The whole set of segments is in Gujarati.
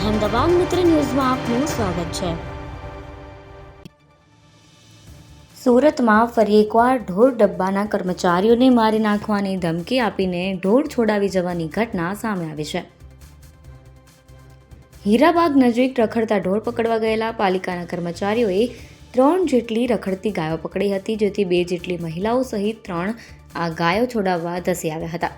અહેમદાબાદ મિત્ર ન્યૂઝમાં આપનું સ્વાગત છે। સુરતમાં ફરી એકવાર ઢોર ડબ્બાના કર્મચારીઓને મારી નાખવાની ધમકી આપીને ઢોર છોડાવી જવાની ઘટના સામે આવી છે। હીરાબાગ નજીક રખડતા ઢોર પકડવા ગયેલા પાલિકાના કર્મચારીઓએ 3 જેટલી રખડતી ગાયો પકડી હતી, જેથી 2 જેટલી મહિલાઓ સહિત 3 આ ગાયો છોડાવવા ધસી આવ્યા હતા।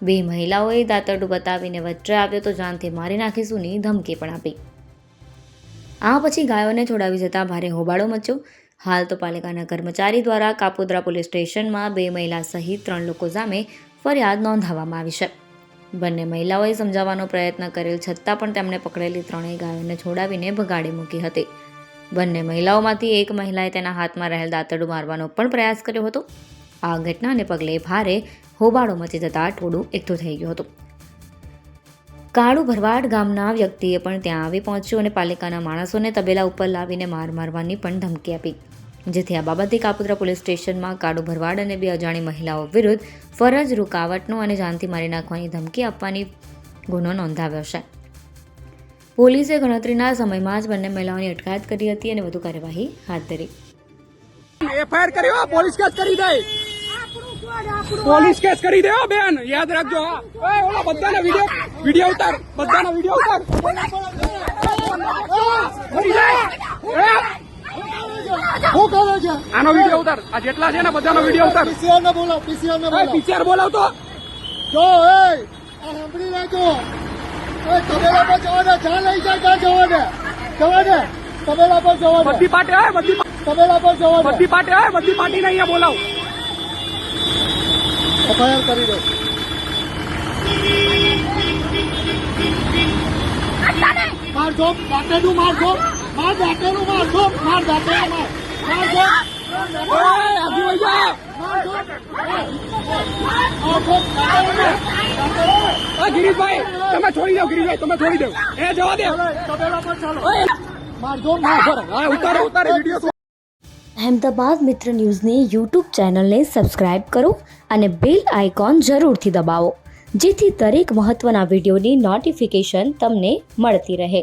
2 મહિલાઓએ દાંતરડું બતાવીને વચ્ચે આવ્યો તો જાનથી મારી નાખીશુંની ધમકી પણ આપી। આ પછી ગાયોને છોડાવી જતા ભારે હોબાળો મચ્યો। હાલ તો પાલિકાના કર્મચારી દ્વારા કાપોદ્રા પોલીસ સ્ટેશનમાં 2 મહિલા સહિત 3 લોકો સામે ફરિયાદ નોંધાવવામાં આવી છે। બંને મહિલાઓએ સમજાવવાનો પ્રયત્ન કરેલ છતાં પણ તેમણે પકડેલી 3 ગાયોને છોડાવીને ભગાડી મૂકી હતી। બંને મહિલાઓમાંથી એક મહિલાએ તેના હાથમાં રહેલ દાંતરડું મારવાનો પણ પ્રયાસ કર્યો હતો। આ ઘટનાને પગલે ભારે હોબાળો મચી જતા ટોળું એકઠું થઈ ગયું હતું। કાળુ ભરવાડ ગામના વ્યક્તિએ પણ ત્યાં આવી પહોંચ્યું અને પાલિકાના માણસોને તબેલા ઉપર લાવીને મારવાની પણ ધમકી આપી, જેથી આ બાબતે કાપોદ્રા પોલીસ સ્ટેશનમાં કાળુ ભરવાડ અને 2 અજાણી મહિલાઓ વિરુદ્ધ ફરજ રૂકાવટનો અને જાનથી મારી નાખવાની ધમકી આપવાની ગુનો નોંધાવ્યો છે। પોલીસે ગણતરીના સમયમાં જ બંને મહિલાઓની અટકાયત કરી હતી અને વધુ કાર્યવાહી હાથ ધરી। એફઆઈઆર કર્યો, પોલીસ કેસ કરી દે, પોલીસ કેસ કરી દે બેન, યાદ રાખજો। ઓય ઓલા બધાના વિડિયો ઉતાર, બધાના વિડિયો ઉતાર, મરી જાય હું કરે છે આનો વિડિયો ઉતાર, આ જેટલા છે ને બધાનો વિડિયો ઉતાર। પીસીઆર ને બોલાવ, પીસીઆર ને બોલાવ, પીસીઆર બોલાવ તો જો એ આ સાંભળી લેજો। એ તબેલા પર જવા દે, જા લઈ જા, જા જવા દે, જવા દે, તબેલા પર જવા દે, બધી પાર્ટી આવે, બધી તબેલા પર જવા દે, બધી પાર્ટી આવે, બધી પાર્ટીને અહીંયા બોલાવ, એફઆઈઆર કરી દો। મારજો, દાંતેડું મારજો, માર દાંતેડું મારજો, માર દાંતેડું મારજો, આગી વઈ જા, ગિરીશભાઈ તમે છોડી દો, ગિરીશભાઈ તમે છોડી દો, એ જવા દે, તબેલા પર ચાલો, મારજો, માર ઉતારો, ઉતારે વિડીયો। અહેમદાબાદ મિત્ર ન્યૂઝની યુટ્યુબ ચેનલને સબસ્ક્રાઇબ કરો અને બેલ આઇકોન જરૂરથી દબાવો, જેથી દરેક મહત્ત્વના વિડીયોની નોટિફિકેશન તમને મળતી રહે।